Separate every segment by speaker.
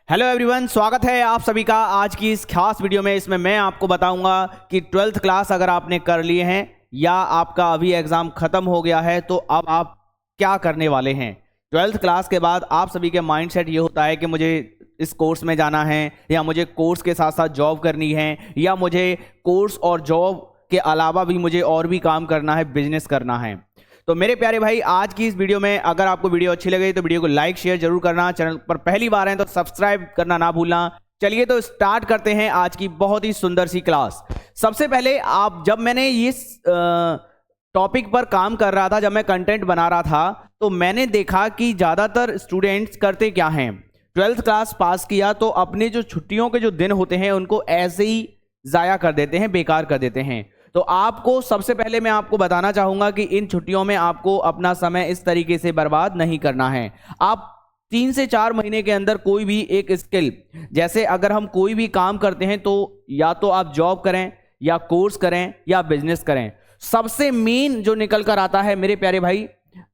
Speaker 1: Hello everyone, स्वागत है आप सभी का आज की इस खास वीडियो में। इसमें मैं आपको बताऊंगा कि 12th क्लास अगर आपने कर लिए हैं या आपका अभी एग्ज़ाम ख़त्म हो गया है तो अब आप क्या करने वाले हैं। 12th क्लास के बाद आप सभी के माइंडसेट ये होता है कि मुझे इस कोर्स में जाना है या मुझे कोर्स के साथ साथ जॉब करनी है या मुझे कोर्स और जॉब के अलावा भी मुझे और भी काम करना है, बिजनेस करना है। तो मेरे प्यारे भाई, आज की इस वीडियो में अगर आपको वीडियो अच्छी लगे तो वीडियो को लाइक शेयर जरूर करना, चैनल पर पहली बार हैं तो सब्सक्राइब करना ना भूलना। चलिए तो स्टार्ट करते हैं आज की बहुत ही सुंदर सी क्लास। सबसे पहले जब मैंने इस टॉपिक पर काम कर रहा था, जब मैं कंटेंट बना रहा था, तो मैंने देखा कि ज़्यादातर स्टूडेंट्स करते क्या हैं। 12th क्लास पास किया तो अपने जो छुट्टियों के जो दिन होते हैं उनको ऐसे ही ज़ाया कर देते हैं, बेकार कर देते हैं। तो आपको सबसे पहले मैं आपको बताना चाहूँगा कि इन छुट्टियों में आपको अपना समय इस तरीके से बर्बाद नहीं करना है। आप 3 से 4 महीने के अंदर कोई भी एक स्किल, जैसे अगर हम कोई भी काम करते हैं तो या तो आप जॉब करें या कोर्स करें या बिजनेस करें। सबसे मेन जो निकल कर आता है मेरे प्यारे भाई,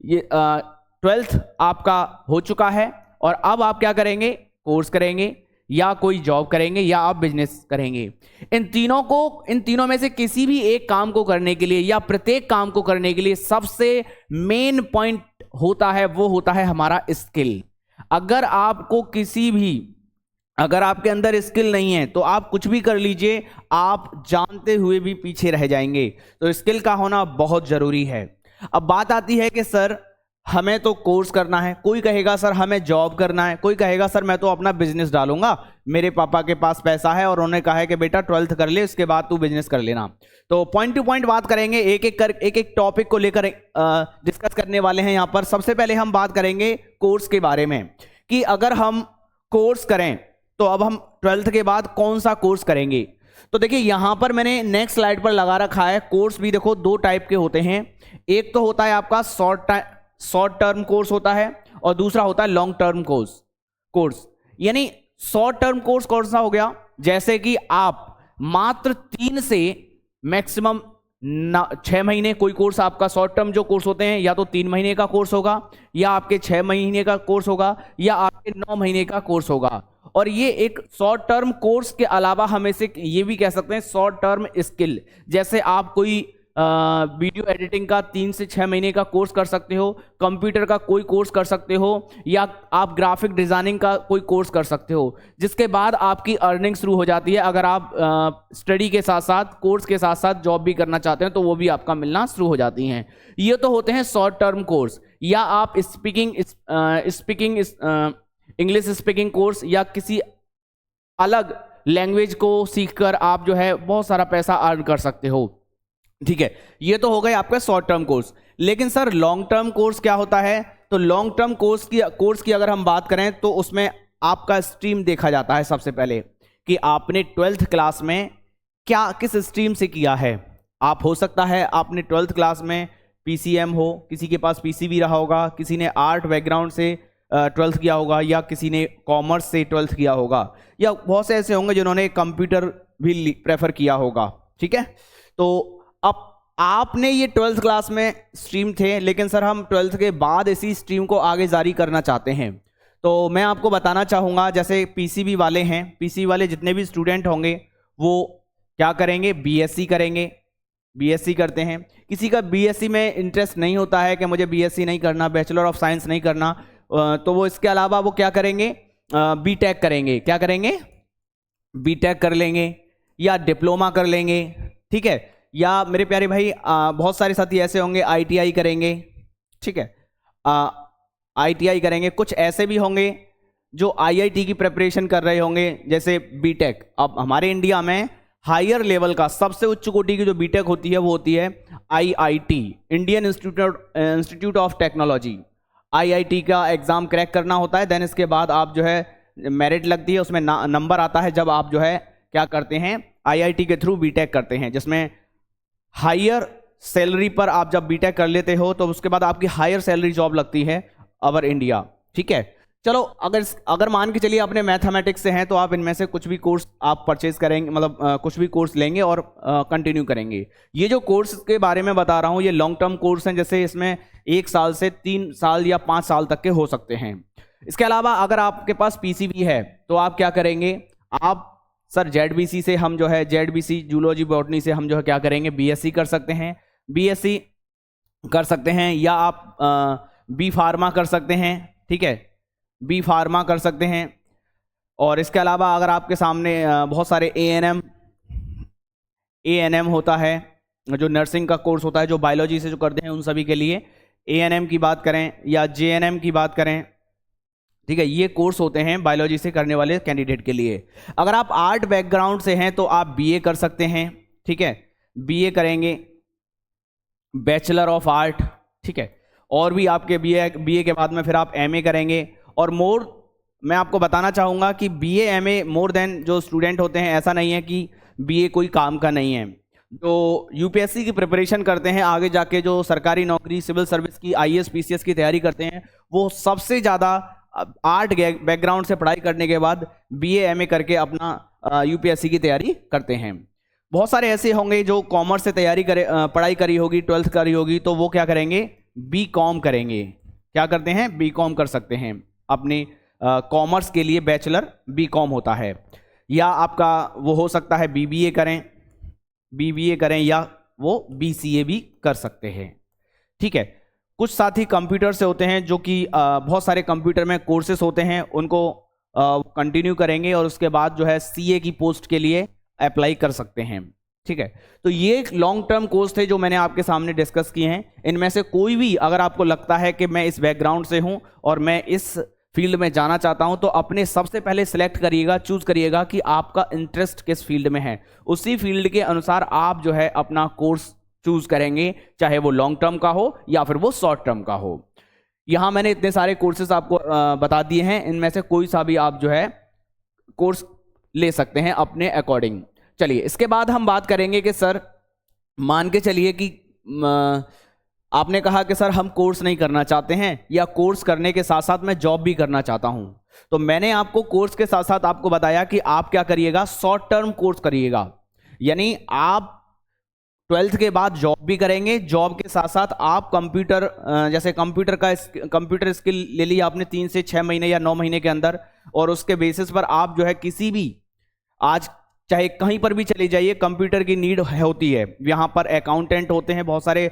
Speaker 1: ये 12th आपका हो चुका है और अब आप क्या करेंगे, कोर्स करेंगे या कोई जॉब करेंगे या आप बिजनेस करेंगे। इन तीनों में से किसी भी एक काम को करने के लिए या प्रत्येक काम को करने के लिए सबसे मेन पॉइंट होता है, वो होता है हमारा स्किल। अगर आपके अंदर स्किल नहीं है तो आप कुछ भी कर लीजिए, आप जानते हुए भी पीछे रह जाएंगे। तो स्किल का होना बहुत जरूरी है। अब बात आती है कि सर हमें तो कोर्स करना है, कोई कहेगा सर हमें जॉब करना है, कोई कहेगा सर मैं तो अपना बिजनेस डालूंगा, मेरे पापा के पास पैसा है और उन्होंने कहा है कि बेटा 12th कर ले, उसके बाद तू बिजनेस कर लेना। तो पॉइंट टू पॉइंट बात करेंगे, एक एक टॉपिक को लेकर डिस्कस करने वाले हैं। यहाँ पर सबसे पहले हम बात करेंगे कोर्स के बारे में कि अगर हम कोर्स करें तो अब हम 12th के बाद कौन सा कोर्स करेंगे। तो देखिए यहाँ पर मैंने नेक्स्ट स्लाइड पर लगा रखा है, कोर्स भी देखो 2 टाइप के होते हैं। एक तो होता है आपका शॉर्ट टर्म कोर्स होता है और दूसरा होता है लॉन्ग टर्म कोर्स। यानी शॉर्ट टर्म कोर्स कौन सा हो गया, जैसे कि आप मात्र 3 से मैक्सिमम 6 महीने, कोई कोर्स आपका शॉर्ट टर्म जो कोर्स होते हैं या तो 3 महीने का कोर्स होगा या आपके 6 महीने का कोर्स होगा या आपके 9 महीने का कोर्स होगा। और ये एक शॉर्ट टर्म कोर्स के अलावा हम इसे ये भी कह सकते हैं शॉर्ट टर्म स्किल। जैसे आप कोई वीडियो एडिटिंग का 3 से 6 महीने का कोर्स कर सकते हो, कंप्यूटर का कोई कोर्स कर सकते हो या आप ग्राफिक डिजाइनिंग का कोई कोर्स कर सकते हो, जिसके बाद आपकी अर्निंग शुरू हो जाती है। अगर आप स्टडी के साथ साथ कोर्स के साथ साथ जॉब भी करना चाहते हैं तो वो भी आपका मिलना शुरू हो जाती हैं। ये तो होते हैं शॉर्ट टर्म कोर्स। या आप इंग्लिश स्पीकिंग कोर्स या किसी अलग लैंग्वेज को सीखकर आप जो है बहुत सारा पैसा अर्न कर सकते हो। ठीक है, ये तो हो गए आपका शॉर्ट टर्म कोर्स। लेकिन सर लॉन्ग टर्म कोर्स क्या होता है। तो लॉन्ग टर्म कोर्स की अगर हम बात करें तो उसमें आपका स्ट्रीम देखा जाता है सबसे पहले कि आपने 12th क्लास में किस स्ट्रीम से किया है। आप हो सकता है आपने 12th क्लास में PCM हो, किसी के पास PCB रहा होगा, किसी ने आर्ट बैकग्राउंड से 12th किया होगा या किसी ने कॉमर्स से 12th किया होगा या बहुत से ऐसे होंगे जिन्होंने कंप्यूटर भी प्रेफर किया होगा। ठीक है, तो अब आपने ये 12th क्लास में स्ट्रीम थे, लेकिन सर हम 12th के बाद इसी स्ट्रीम को आगे जारी करना चाहते हैं। तो मैं आपको बताना चाहूँगा, जैसे PCB वाले हैं, PCB वाले जितने भी स्टूडेंट होंगे वो क्या करेंगे, BSc करेंगे। BSc करते हैं। किसी का BSc में इंटरेस्ट नहीं होता है कि मुझे BSc नहीं करना, बैचलर ऑफ साइंस नहीं करना, तो वो इसके अलावा वो क्या करेंगे, BTech करेंगे। क्या करेंगे, BTech कर लेंगे या डिप्लोमा कर लेंगे। ठीक है, या मेरे प्यारे भाई बहुत सारे साथी ऐसे होंगे ITI करेंगे। ठीक है, ITI करेंगे। कुछ ऐसे भी होंगे जो IIT की प्रिपरेशन कर रहे होंगे, जैसे BTech। अब हमारे इंडिया में हायर लेवल का सबसे उच्च कोटि की जो BTech होती है वो होती है IIT, Indian institute of technology. IIT का एग्जाम क्रैक करना होता है, देन इसके बाद आप जो है मेरिट लगती है, उसमें नंबर आता है जब आप जो है क्या करते हैं, IIT के थ्रू BTech करते हैं, जिसमें हायर सैलरी पर आप जब BTech कर लेते हो तो उसके बाद आपकी हायर सैलरी जॉब लगती है अवर इंडिया। ठीक है, चलो अगर मान के चलिए अपने मैथमेटिक्स से हैं तो आप इनमें से कुछ भी कोर्स आप परचेज करेंगे, मतलब कुछ भी कोर्स लेंगे और कंटिन्यू करेंगे। ये जो कोर्स के बारे में बता रहा हूँ ये लॉन्ग टर्म कोर्स हैं, जैसे इसमें 1 साल से 3 साल या 5 साल तक के हो सकते हैं। इसके अलावा अगर आपके पास पीसीबी है तो आप क्या करेंगे, आप सर जेडबीसी से हम जो है जेडबीसी जूलॉजी बॉटनी से हम जो है क्या करेंगे, बीएससी कर सकते हैं, बीएससी कर सकते हैं, या आप बी फार्मा कर सकते हैं, ठीक है, बी फार्मा कर सकते हैं। और इसके अलावा अगर आपके सामने बहुत सारे एएनएम होता है, जो नर्सिंग का कोर्स होता है, जो बायोलॉजी से जो करते हैं उन सभी के लिए एएनएम की बात करें या जेएनएम की बात करें, ठीक है, ये कोर्स होते हैं बायोलॉजी से करने वाले कैंडिडेट के लिए। अगर आप आर्ट बैकग्राउंड से हैं तो आप बीए कर सकते हैं, ठीक है, बीए करेंगे, बैचलर ऑफ आर्ट, ठीक है, और भी आपके बीए के बाद में फिर आप एमए करेंगे। और मोर मैं आपको बताना चाहूँगा कि बीए एमए मोर देन जो स्टूडेंट होते हैं, ऐसा नहीं है कि बीए कोई काम का नहीं है। जो यूपीएससी की प्रिपरेशन करते हैं, आगे जाके जो सरकारी नौकरी सिविल सर्विस की आईएएस पीसीएस की तैयारी करते हैं, वो सबसे ज़्यादा आर्ट बैकग्राउंड से पढ़ाई करने के बाद बीए एमए करके अपना यूपीएससी की तैयारी करते हैं। बहुत सारे ऐसे होंगे जो कॉमर्स से पढ़ाई करी होगी, 12th करी होगी, तो वो क्या करेंगे, बी कॉम करेंगे। क्या करते हैं, बी कॉम कर सकते हैं, अपने कॉमर्स के लिए बैचलर बी कॉम होता है। या आपका वो हो सकता है बीबीए करें या वो बीसीए भी कर सकते हैं, ठीक है। कुछ साथी कंप्यूटर से होते हैं, जो कि बहुत सारे कंप्यूटर में कोर्सेस होते हैं, उनको कंटिन्यू करेंगे और उसके बाद जो है सीए की पोस्ट के लिए अप्लाई कर सकते हैं, ठीक है। तो ये एक लॉन्ग टर्म कोर्स थे जो मैंने आपके सामने डिस्कस किए हैं। इनमें से कोई भी अगर आपको लगता है कि मैं इस बैकग्राउंड से हूं और मैं इस फील्ड में जाना चाहता हूं, तो अपने सबसे पहले सिलेक्ट करिएगा, चूज करिएगा कि आपका इंटरेस्ट किस फील्ड में है। उसी फील्ड के अनुसार आप जो है अपना कोर्स चूज करेंगे, चाहे वो लॉन्ग टर्म का हो या फिर वो शॉर्ट टर्म का हो। यहां मैंने इतने सारे कोर्सेज आपको बता दिए हैं, इनमें से कोई सा भी आप जो है कोर्स ले सकते हैं अपने अकॉर्डिंग। चलिए, इसके बाद हम बात करेंगे कि सर मान के चलिए कि आपने कहा कि सर हम कोर्स नहीं करना चाहते हैं, या कोर्स करने के साथ साथ मैं जॉब भी करना चाहता हूं। तो मैंने आपको कोर्स के साथ साथ आपको बताया कि आप क्या करिएगा, शॉर्ट टर्म कोर्स करिएगा। यानी आप 12th के बाद जॉब भी करेंगे, जॉब के साथ साथ आप कंप्यूटर जैसे कंप्यूटर स्किल ले लिया आपने 3 से 6 महीने या 9 महीने के अंदर, और उसके बेसिस पर आप जो है किसी भी, आज चाहे कहीं पर भी चले जाइए, कंप्यूटर की नीड होती है। यहाँ पर अकाउंटेंट होते हैं बहुत सारे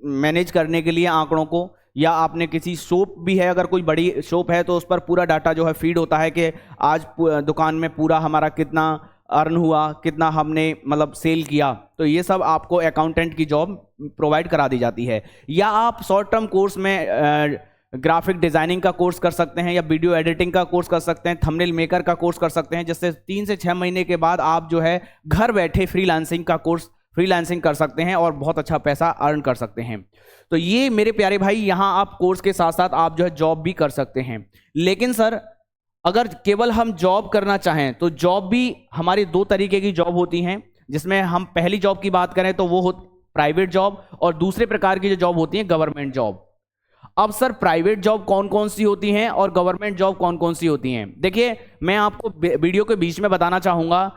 Speaker 1: मैनेज करने के लिए आंकड़ों को, या आपने किसी शॉप भी है, अगर कोई बड़ी शॉप है तो उस पर पूरा डाटा जो है फीड होता है कि आज दुकान में पूरा हमारा कितना अर्न हुआ, कितना हमने मतलब सेल किया। तो ये सब आपको अकाउंटेंट की जॉब प्रोवाइड करा दी जाती है। या आप शॉर्ट टर्म कोर्स में ग्राफिक डिजाइनिंग का कोर्स कर सकते हैं, या वीडियो एडिटिंग का कोर्स कर सकते हैं, थंबनेल मेकर का कोर्स कर सकते हैं, जिससे 3 से 6 महीने के बाद आप जो है घर बैठे फ्रीलांसिंग कर सकते हैं और बहुत अच्छा पैसा अर्न कर सकते हैं। तो ये मेरे प्यारे भाई, यहाँ आप कोर्स के साथ साथ आप जो है जॉब भी कर सकते हैं। लेकिन सर अगर केवल हम जॉब करना चाहें तो जॉब भी हमारी 2 तरीके की जॉब होती हैं, जिसमें हम पहली जॉब की बात करें तो वो हो प्राइवेट जॉब, और दूसरे प्रकार की जो जॉब होती है गवर्नमेंट जॉब। अब सर प्राइवेट जॉब कौन कौन सी होती हैं और गवर्नमेंट जॉब कौन कौन सी होती हैं? देखिए, मैं आपको वीडियो के बीच में बताना चाहूंगा,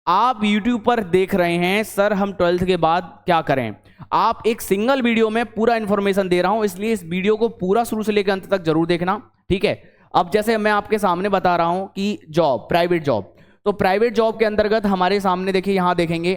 Speaker 1: आप YouTube पर देख रहे हैं सर हम 12th के बाद क्या करें। आप एक सिंगल वीडियो में पूरा इंफॉर्मेशन दे रहा हूं, इसलिए इस वीडियो को पूरा शुरू से लेकर अंत तक जरूर देखना, ठीक है। अब जैसे मैं आपके सामने बता रहा हूं कि जॉब, प्राइवेट जॉब, तो प्राइवेट जॉब के अंतर्गत हमारे सामने देखिए, यहां देखेंगे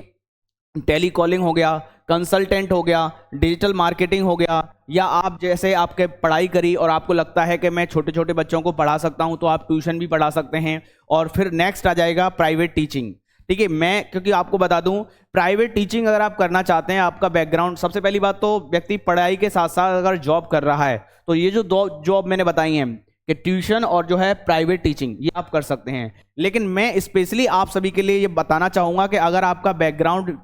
Speaker 1: टेली कॉलिंग हो गया, कंसल्टेंट हो गया, डिजिटल मार्केटिंग हो गया, या आप जैसे आपके पढ़ाई करी और आपको लगता है कि मैं छोटे छोटे बच्चों को पढ़ा सकता हूं, तो आप ट्यूशन भी पढ़ा सकते हैं। और फिर नेक्स्ट आ जाएगा प्राइवेट टीचिंग, ठीक है। मैं क्योंकि आपको बता दूं, प्राइवेट टीचिंग अगर आप करना चाहते हैं, आपका बैकग्राउंड, सबसे पहली बात तो व्यक्ति पढ़ाई के साथ साथ अगर जॉब कर रहा है, तो ये जो 2 जॉब मैंने बताई हैं कि ट्यूशन और जो है प्राइवेट टीचिंग, ये आप कर सकते हैं। लेकिन मैं स्पेशली आप सभी के लिए ये बताना चाहूंगा कि अगर आपका बैकग्राउंड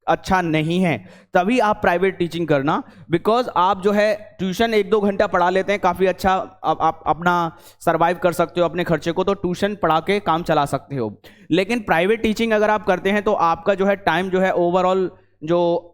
Speaker 1: अच्छा नहीं है तभी आप प्राइवेट टीचिंग करना, बिकॉज आप जो है ट्यूशन 1-2 घंटा पढ़ा लेते हैं, काफ़ी अच्छा आप अपना सर्वाइव कर सकते हो अपने खर्चे को, तो ट्यूशन पढ़ा के काम चला सकते हो। लेकिन प्राइवेट टीचिंग अगर आप करते हैं तो आपका जो है टाइम जो है ओवरऑल जो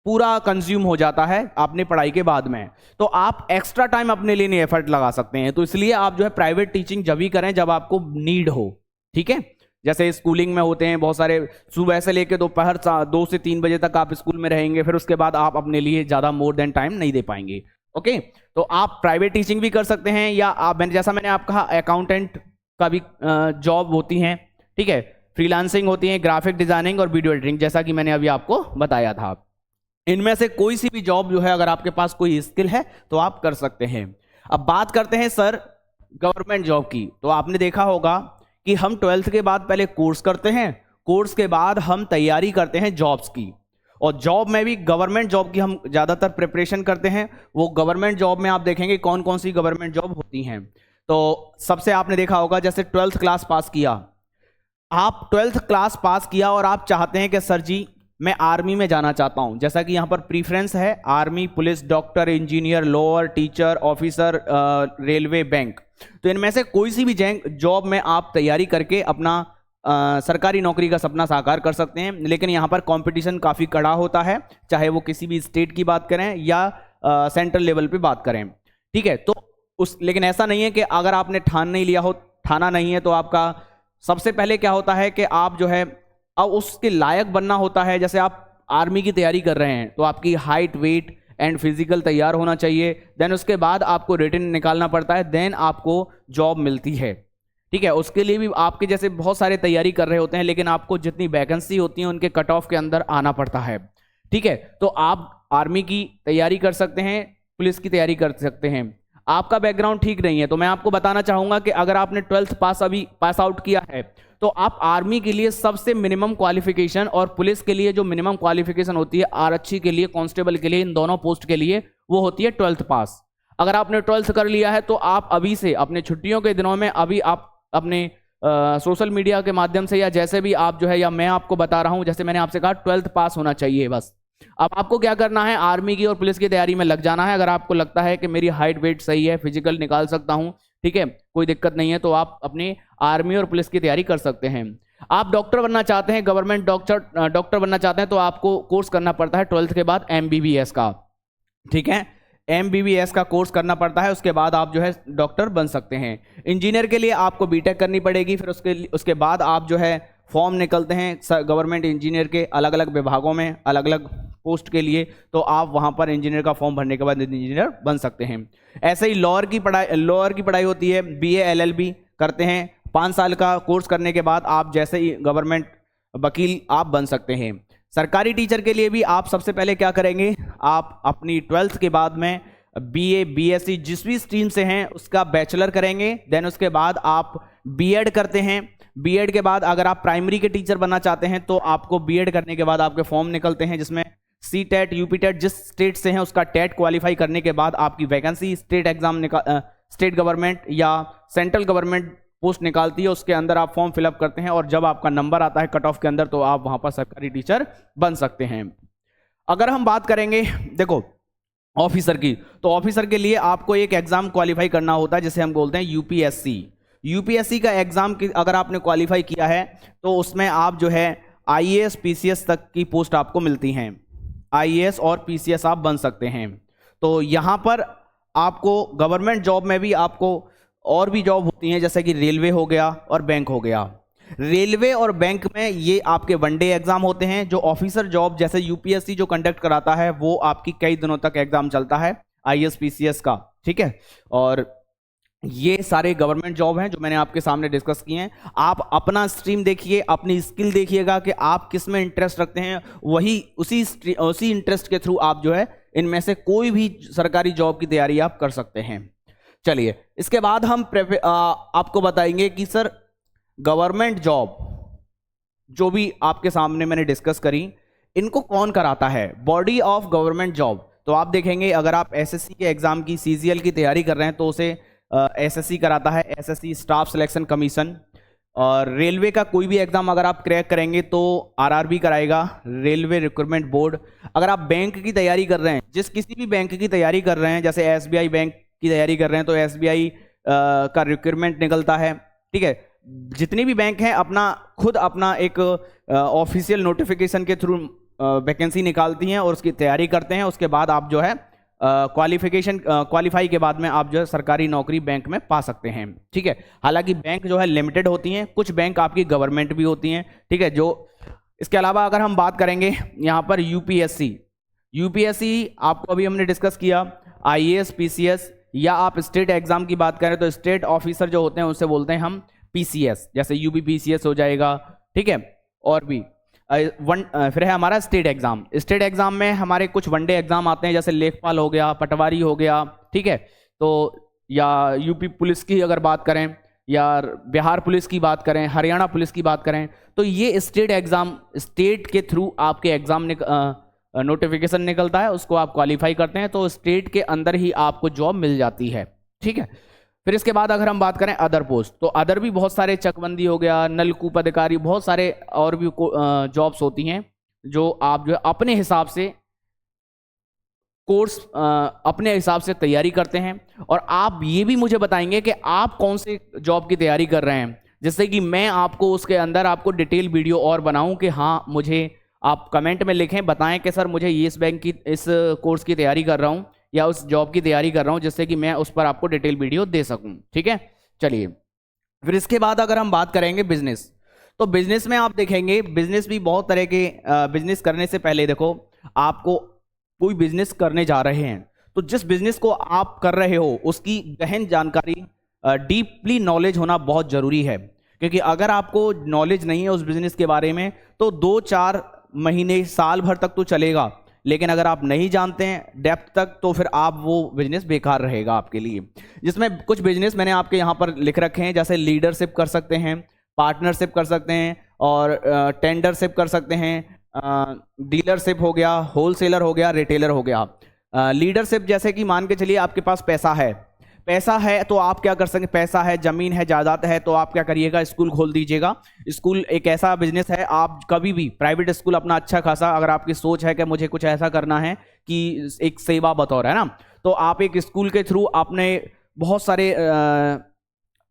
Speaker 1: पूरा कंज्यूम हो जाता है अपने पढ़ाई के बाद में, तो आप एक्स्ट्रा टाइम अपने लिए नहीं एफर्ट लगा सकते हैं। तो इसलिए आप जो है प्राइवेट टीचिंग जब भी करें जब आपको नीड हो, ठीक है। जैसे स्कूलिंग में होते हैं बहुत सारे, सुबह से लेकर दोपहर 2 से 3 बजे तक आप स्कूल में रहेंगे, फिर उसके बाद आप अपने लिए ज़्यादा मोर देन टाइम नहीं दे पाएंगे। ओके, तो आप प्राइवेट टीचिंग भी कर सकते हैं, या आप जैसा मैंने आपको कहा अकाउंटेंट का भी जॉब होती हैं, ठीक है, फ्रीलांसिंग होती है, ग्राफिक डिजाइनिंग और वीडियो एडिटिंग, जैसा कि मैंने अभी आपको बताया था। इनमें से कोई सी भी जॉब जो है, अगर आपके पास कोई स्किल है तो आप कर सकते हैं। अब बात करते हैं सर गवर्नमेंट जॉब की। तो आपने देखा होगा कि हम 12th के बाद पहले कोर्स करते हैं, कोर्स के बाद हम तैयारी करते हैं जॉब्स की, और जॉब में भी गवर्नमेंट जॉब की हम ज़्यादातर प्रिपरेशन करते हैं। वो गवर्नमेंट जॉब में आप देखेंगे कौन कौन सी गवर्नमेंट जॉब होती हैं। तो सबसे आपने देखा होगा, जैसे 12th क्लास पास किया, आप 12th क्लास पास किया और आप चाहते हैं कि सर जी मैं आर्मी में जाना चाहता हूं, जैसा कि यहां पर प्रीफरेंस है army, police, doctor, engineer, lawyer, teacher, officer, railway, bank. तो इनमें से कोई सी भी जॉब में आप तैयारी करके अपना सरकारी नौकरी का सपना साकार कर सकते हैं। लेकिन यहाँ पर कंपटीशन काफ़ी कड़ा होता है, चाहे वो किसी भी स्टेट की बात करें या सेंट्रल लेवल पे बात करें, ठीक है। तो लेकिन ऐसा नहीं है कि अगर आपने ठान नहीं लिया हो, ठाना नहीं है, तो आपका सबसे पहले क्या होता है कि आप जो है अब उसके लायक बनना होता है। जैसे आप आर्मी की तैयारी कर रहे हैं तो आपकी हाइट, वेट एंड फिजिकल तैयार होना चाहिए। देन उसके बाद आपको रिटन निकालना पड़ता है, देन आपको जॉब मिलती है, ठीक है। उसके लिए भी आपके जैसे बहुत सारे तैयारी कर रहे होते हैं, लेकिन आपको जितनी वैकेंसी होती है उनके कट ऑफ के अंदर आना पड़ता है, ठीक है। तो आप आर्मी की तैयारी कर सकते हैं, पुलिस की तैयारी कर सकते हैं। आपका बैकग्राउंड ठीक नहीं है तो मैं आपको बताना चाहूंगा कि अगर आपने 12th पास आउट किया है तो आप आर्मी के लिए सबसे मिनिमम क्वालिफिकेशन और पुलिस के लिए जो मिनिमम क्वालिफिकेशन होती है, आरक्षी के लिए, कांस्टेबल के लिए, इन दोनों पोस्ट के लिए वो होती है 12th पास। अगर आपने 12th कर लिया है तो आप अभी से अपने छुट्टियों के दिनों में अभी आप अपने सोशल मीडिया के माध्यम से या जैसे भी आप जो है, या मैं आपको बता रहा हूं, जैसे मैंने आपसे कहा 12th पास होना चाहिए बस। अब आपको क्या करना है, आर्मी की और पुलिस की तैयारी में लग जाना है। अगर आपको लगता है कि मेरी हाइट वेट सही है, फिजिकल निकाल सकता हूं, ठीक है, कोई दिक्कत नहीं है, तो आप अपनी आर्मी और पुलिस की तैयारी कर सकते हैं। आप डॉक्टर बनना चाहते हैं, गवर्नमेंट डॉक्टर बनना चाहते हैं, तो आपको कोर्स करना पड़ता है 12th के बाद MBBS का, ठीक है। MBBS का कोर्स करना पड़ता है, उसके बाद आप जो है डॉक्टर बन सकते हैं। इंजीनियर के लिए आपको बीटेक करनी पड़ेगी, फिर उसके बाद आप जो है फॉर्म निकलते हैं गवर्नमेंट इंजीनियर के अलग अलग विभागों में, अलग अलग पोस्ट के लिए, तो आप वहां पर इंजीनियर का फॉर्म भरने के बाद इंजीनियर बन सकते हैं। ऐसे ही लॉयर की पढ़ाई होती है, BA LLB करते हैं, 5 साल का कोर्स करने के बाद आप जैसे ही गवर्नमेंट वकील आप बन सकते हैं। सरकारी टीचर के लिए भी आप सबसे पहले क्या करेंगे, आप अपनी 12th के बाद में BA BSc जिस भी स्ट्रीम से हैं उसका बैचलर करेंगे। देन उसके बाद आप B.Ed करते हैं। B.Ed के बाद अगर आप प्राइमरी के टीचर बनना चाहते हैं तो आपको B.Ed करने के बाद आपके फॉर्म निकलते हैं, जिसमें CTET UPTET जिस स्टेट से हैं उसका टेट क्वालिफाई करने के बाद आपकी vacancy state exam state government या सेंट्रल गवर्नमेंट पोस्ट निकालती है, उसके अंदर आप फॉर्म फिलअप करते हैं और जब आपका नंबर आता है कट ऑफ के अंदर तो आप वहां पर सरकारी टीचर बन सकते हैं। अगर हम बात करेंगे देखो ऑफिसर की, तो ऑफिसर के लिए आपको एक एग्जाम क्वालिफाई करना होता है जिसे हम बोलते हैं यूपीएससी का एग्जाम अगर आपने क्वालिफाई किया है तो उसमें आप जो है IAS PCS तक की पोस्ट आपको मिलती हैं, IAS और PCS आप बन सकते हैं। तो यहाँ पर आपको गवर्नमेंट जॉब में भी आपको और भी जॉब होती हैं, जैसे कि रेलवे हो गया और बैंक हो गया। रेलवे और बैंक में ये आपके वनडे एग्जाम होते हैं। जो ऑफिसर जॉब जैसे यूपीएससी जो कंडक्ट कराता है वो आपकी कई दिनों तक एग्जाम चलता है IAS PCS का, ठीक है। और ये सारे गवर्नमेंट जॉब हैं जो मैंने आपके सामने डिस्कस किए हैं। आप अपना स्ट्रीम देखिए, अपनी स्किल देखिएगा कि आप किस में इंटरेस्ट रखते हैं, वही उसी इंटरेस्ट के थ्रू आप जो है इनमें से कोई भी सरकारी जॉब की तैयारी आप कर सकते हैं। चलिए इसके बाद हम आपको बताएंगे कि सर गवर्नमेंट जॉब जो भी आपके सामने मैंने डिस्कस करी इनको कौन कराता है, बॉडी ऑफ गवर्नमेंट जॉब। तो आप देखेंगे अगर आप SSC के एग्जाम की CGL की तैयारी कर रहे हैं तो उसे SSC कराता है, SSC स्टाफ सिलेक्शन कमीशन। और रेलवे का कोई भी एग्जाम अगर आप क्रैक करेंगे तो RRB कराएगा, रेलवे रिक्रूटमेंट बोर्ड। अगर आप बैंक की तैयारी कर रहे हैं, किसी भी बैंक की तैयारी कर रहे हैं, जैसे SBI बैंक की तैयारी कर रहे हैं तो SBI का रिक्रूटमेंट निकलता है, ठीक है। जितनी भी बैंक हैं खुद अपना एक ऑफिशियल नोटिफिकेशन के थ्रू वैकेंसी निकालती हैं और उसकी तैयारी करते हैं। उसके बाद आप जो है क्वालिफाई के बाद में आप जो है सरकारी नौकरी बैंक में पा सकते हैं, ठीक है। हालांकि बैंक जो है लिमिटेड होती हैं, कुछ बैंक आपकी गवर्नमेंट भी होती हैं, ठीक है। जो इसके अलावा अगर हम बात करेंगे यहाँ पर यूपीएससी आपको अभी हमने डिस्कस किया। आईएएस पीसीएस, या आप स्टेट एग्जाम की बात करें तो स्टेट ऑफिसर जो होते हैं उससे बोलते हैं हम पीसीएस, जैसे यूपी पीसीएस हो जाएगा, ठीक है। और भी फिर है हमारा स्टेट एग्जाम। स्टेट एग्जाम में हमारे कुछ वनडे एग्जाम आते हैं, जैसे लेखपाल हो गया, पटवारी हो गया, ठीक है। तो या यूपी पुलिस की अगर बात करें, या बिहार पुलिस की बात करें, हरियाणा पुलिस की बात करें, तो ये स्टेट एग्जाम, स्टेट के थ्रू आपके एग्जाम नोटिफिकेशन निकलता है, उसको आप क्वालिफाई करते हैं तो स्टेट के अंदर ही आपको जॉब मिल जाती है, ठीक है। फिर इसके बाद अगर हम बात करें अदर पोस्ट, तो अदर भी बहुत सारे, चकबंदी हो गया, नलकूप अधिकारी, बहुत सारे और भी जॉब्स होती हैं जो आप जो है अपने हिसाब से कोर्स अपने हिसाब से तैयारी करते हैं। और आप ये भी मुझे बताएंगे कि आप कौन से जॉब की तैयारी कर रहे हैं, जिससे कि मैं आपको उसके अंदर आपको डिटेल वीडियो और बनाऊं कि हाँ, मुझे आप कमेंट में लिखें, बताएं कि सर मुझे येस बैंक की इस कोर्स की तैयारी कर रहा हूं या उस जॉब की तैयारी कर रहा हूं, जिससे कि मैं उस पर आपको डिटेल वीडियो दे सकूं, ठीक है। चलिए, फिर इसके बाद अगर हम बात करेंगे बिजनेस, तो बिजनेस में आप देखेंगे बिजनेस भी बहुत तरह के, बिजनेस करने से पहले देखो, आपको कोई बिजनेस करने जा रहे हैं तो जिस बिजनेस को आप कर रहे हो उसकी गहन जानकारी, डीपली नॉलेज होना बहुत जरूरी है। क्योंकि अगर आपको नॉलेज नहीं है उस बिजनेस के बारे में तो 2-4 महीने, साल भर तक तो चलेगा, लेकिन अगर आप नहीं जानते हैं डेप्थ तक तो फिर आप वो बिजनेस बेकार रहेगा आपके लिए। जिसमें कुछ बिजनेस मैंने आपके यहाँ पर लिख रखे हैं, जैसे लीडरशिप कर सकते हैं, पार्टनरशिप कर सकते हैं, और टेंडरशिप कर सकते हैं, डीलरशिप हो गया, होलसेलर हो गया, रिटेलर हो गया। लीडरशिप जैसे कि मान के चलिए आपके पास पैसा है तो आप क्या कर सकते हैं, पैसा है, जमीन है, जायदाद है, तो आप क्या करिएगा, स्कूल खोल दीजिएगा। स्कूल एक ऐसा बिजनेस है, आप कभी भी प्राइवेट स्कूल अपना अच्छा खासा, अगर आपकी सोच है कि मुझे कुछ ऐसा करना है कि एक सेवा बतौर, है ना, तो आप एक स्कूल के थ्रू अपने बहुत सारे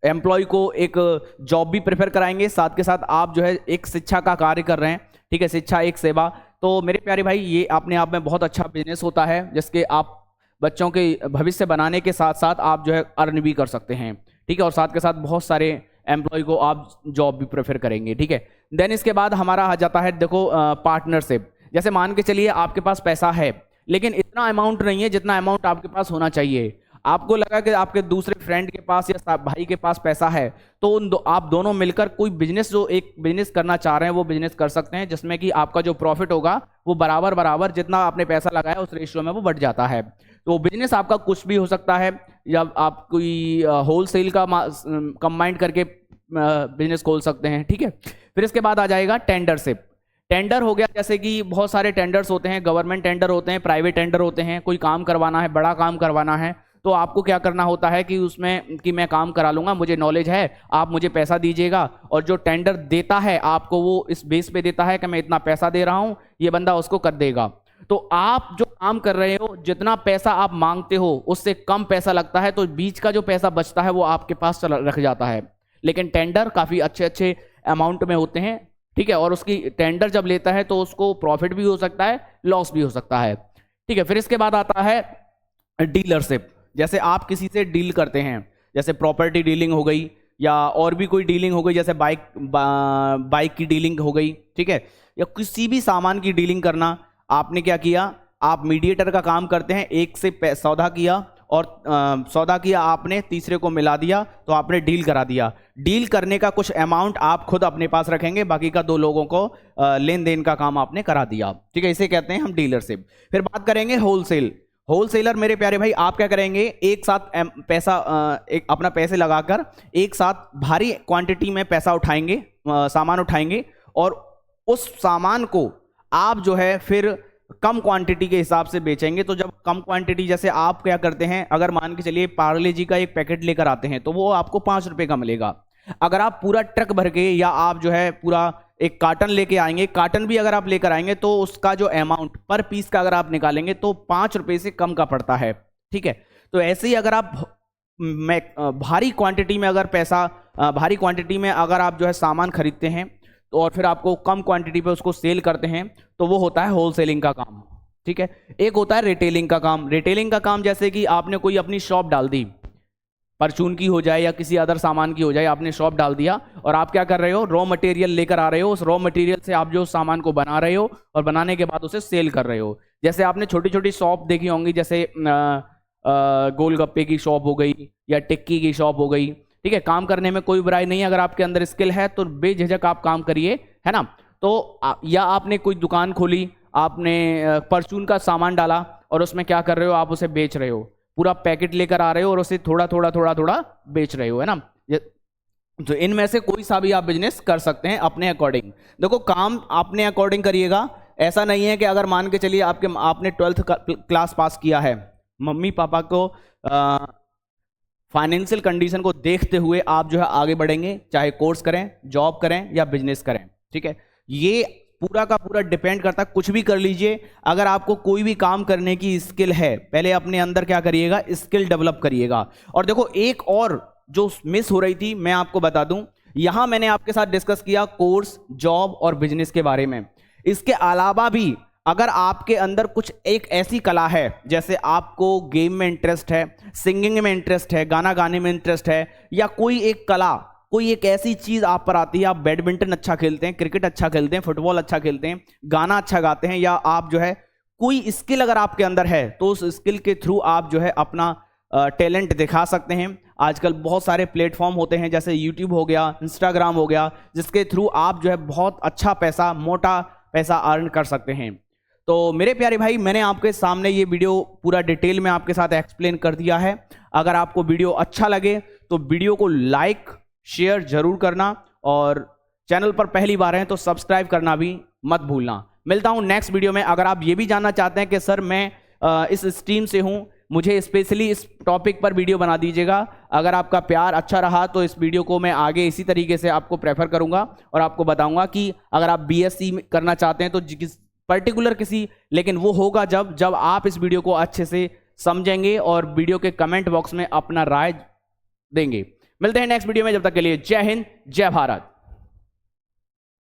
Speaker 1: एम्प्लॉय को एक जॉब भी प्रेफर कराएंगे, साथ के साथ आप जो है एक शिक्षा का कार्य कर रहे हैं, ठीक है, शिक्षा एक सेवा। तो मेरे प्यारे भाई, ये अपने आप में बहुत अच्छा बिजनेस होता है, जिसके आप बच्चों के भविष्य बनाने के साथ साथ आप जो है अर्न भी कर सकते हैं, ठीक है, और साथ के साथ बहुत सारे एम्प्लॉय को आप जॉब भी प्रेफर करेंगे, ठीक है। देन इसके बाद हमारा आ जाता है, देखो, पार्टनरशिप। जैसे मान के चलिए आपके पास पैसा है लेकिन इतना अमाउंट नहीं है जितना अमाउंट आपके पास होना चाहिए। आपको लगा कि आपके दूसरे फ्रेंड के पास या भाई के पास पैसा है, तो आप दोनों मिलकर कोई बिजनेस, जो एक बिजनेस करना चाह रहे हैं वो बिजनेस कर सकते हैं, जिसमें कि आपका जो प्रॉफिट होगा वो बराबर जितना आपने पैसा लगाया उस रेशियो में वो बढ़ जाता है। तो बिजनेस आपका कुछ भी हो सकता है, या आप कोई होलसेल का कंबाइंड करके बिजनेस खोल सकते हैं, ठीक है। फिर इसके बाद आ जाएगा टेंडरशिप। टेंडर हो गया, जैसे कि बहुत सारे टेंडर्स होते हैं, गवर्नमेंट टेंडर होते हैं, प्राइवेट टेंडर होते हैं, कोई काम करवाना है, बड़ा काम करवाना है, तो आपको क्या करना होता है कि उसमें कि मैं काम करा लूंगा, मुझे नॉलेज है, आप मुझे पैसा दीजिएगा, और जो टेंडर देता है आपको वो इस बेस पे देता है कि मैं इतना पैसा दे रहा हूं, ये बंदा उसको कर देगा। तो आप जो काम कर रहे हो, जितना पैसा आप मांगते हो उससे कम पैसा लगता है, तो बीच का जो पैसा बचता है वो आपके पास रख जाता है। लेकिन टेंडर काफी अच्छे अमाउंट में होते हैं, ठीक है, और उसकी टेंडर जब लेता है तो उसको प्रॉफिट भी हो सकता है, लॉस भी हो सकता है, ठीक है। फिर इसके बाद आता है डीलरशिप। जैसे आप किसी से डील करते हैं, जैसे प्रॉपर्टी डीलिंग हो गई, या और भी कोई डीलिंग हो गई, जैसे बाइक की डीलिंग हो गई, ठीक है, या किसी भी सामान की डीलिंग करना। आपने क्या किया, आप मीडिएटर का काम करते हैं, एक से सौदा किया, और सौदा किया आपने, तीसरे को मिला दिया, तो आपने डील करा दिया। डील करने का कुछ अमाउंट आप खुद अपने पास रखेंगे, बाकी का 2 लोगों को लेन देन का काम आपने करा दिया, ठीक है, इसे कहते हैं हम डीलरशिप। फिर बात करेंगे होलसेल। होलसेलर मेरे प्यारे भाई, आप क्या करेंगे, एक साथ पैसा एक अपना पैसे लगाकर एक साथ भारी क्वांटिटी में पैसा उठाएंगे, सामान उठाएंगे, और उस सामान को आप जो है फिर कम क्वांटिटी के हिसाब से बेचेंगे। तो जब कम क्वांटिटी, जैसे आप क्या करते हैं, अगर मान के चलिए पार्ले जी का एक पैकेट लेकर आते हैं तो वो आपको 5 रुपए का मिलेगा। अगर आप पूरा ट्रक भर के, या आप जो है पूरा एक कार्टन लेके आएंगे, कार्टन भी अगर आप लेकर आएंगे, तो उसका जो अमाउंट पर पीस का अगर आप निकालेंगे तो 5 रुपए से कम का पड़ता है, ठीक है। तो ऐसे ही अगर आप भारी क्वांटिटी में अगर आप जो है सामान खरीदते हैं, तो और फिर आपको कम क्वांटिटी पे उसको सेल करते हैं, तो वो होता है होलसेलिंग का काम, ठीक है। एक होता है रिटेलिंग का काम। रिटेलिंग का काम, जैसे कि आपने कोई अपनी शॉप डाल दी, परचून की हो जाए या किसी अदर सामान की हो जाए, आपने शॉप डाल दिया, और आप क्या कर रहे हो, रॉ मटेरियल लेकर आ रहे हो, उस रॉ मटेरियल से आप जो सामान को बना रहे हो और बनाने के बाद उसे सेल कर रहे हो। जैसे आपने छोटी छोटी शॉप देखी होंगी, जैसे गोलगप्पे की शॉप हो गई या टिक्की की शॉप हो गई, ठीक है। काम करने में कोई बुराई नहीं है, अगर आपके अंदर स्किल है तो बेझिझक आप काम करिए, है ना। तो या आपने कोई दुकान खोली, आपने परचून का सामान डाला और उसमें क्या कर रहे हो, आप उसे बेच रहे हो, पूरा पैकेट लेकर आ रहे हो और उसे थोड़ा थोड़ा थोड़ा थोड़ा बेच रहे हो, है ना। तो इनमें से कोई सा भी आप बिजनेस कर सकते हैं अपने अकॉर्डिंग। देखो काम अपने अकॉर्डिंग करिएगा, ऐसा नहीं है कि अगर मान के चलिए आपने 12th क्लास पास किया है, मम्मी पापा को फाइनेंशियल कंडीशन को देखते हुए आप जो है आगे बढ़ेंगे, चाहे कोर्स करें, जॉब करें या बिजनेस करें, ठीक है। ये पूरा का पूरा डिपेंड करता है, कुछ भी कर लीजिए। अगर आपको कोई भी काम करने की स्किल है, पहले अपने अंदर क्या करिएगा, स्किल डेवलप करिएगा। और देखो एक और जो मिस हो रही थी मैं आपको बता दूं, यहां मैंने आपके साथ डिस्कस किया कोर्स, जॉब और बिजनेस के बारे में। इसके अलावा भी अगर आपके अंदर कुछ एक ऐसी कला है, जैसे आपको गेम में इंटरेस्ट है, सिंगिंग में इंटरेस्ट है, गाना गाने में इंटरेस्ट है, या कोई एक कला, कोई एक ऐसी चीज आप पर आती है, आप बैडमिंटन अच्छा खेलते हैं, क्रिकेट अच्छा खेलते हैं, फुटबॉल अच्छा खेलते हैं, गाना अच्छा गाते हैं, या आप जो है कोई स्किल अगर आपके अंदर है, तो उस स्किल के थ्रू आप जो है अपना टैलेंट दिखा सकते हैं। आजकल बहुत सारे प्लेटफॉर्म होते हैं, जैसे यूट्यूब हो गया, इंस्टाग्राम हो गया, जिसके थ्रू आप जो है बहुत अच्छा पैसा, मोटा पैसा अर्न कर सकते हैं। तो मेरे प्यारे भाई, मैंने आपके सामने ये वीडियो पूरा डिटेल में आपके साथ एक्सप्लेन कर दिया है। अगर आपको वीडियो अच्छा लगे तो वीडियो को लाइक शेयर जरूर करना, और चैनल पर पहली बार हैं तो सब्सक्राइब करना भी मत भूलना। मिलता हूं नेक्स्ट वीडियो में। अगर आप ये भी जानना चाहते हैं कि सर मैं इस स्ट्रीम से हूं, मुझे स्पेशली इस टॉपिक पर वीडियो बना दीजिएगा, अगर आपका प्यार अच्छा रहा तो इस वीडियो को मैं आगे इसी तरीके से आपको प्रेफर करूंगा और आपको बताऊंगा कि अगर आप बीएससी करना चाहते हैं तो पर्टिकुलर किसी, लेकिन वो होगा जब आप इस वीडियो को अच्छे से समझेंगे और वीडियो के कमेंट बॉक्स में अपना राय देंगे। मिलते हैं नेक्स्ट वीडियो में, जब तक के लिए जय हिंद, जय भारत।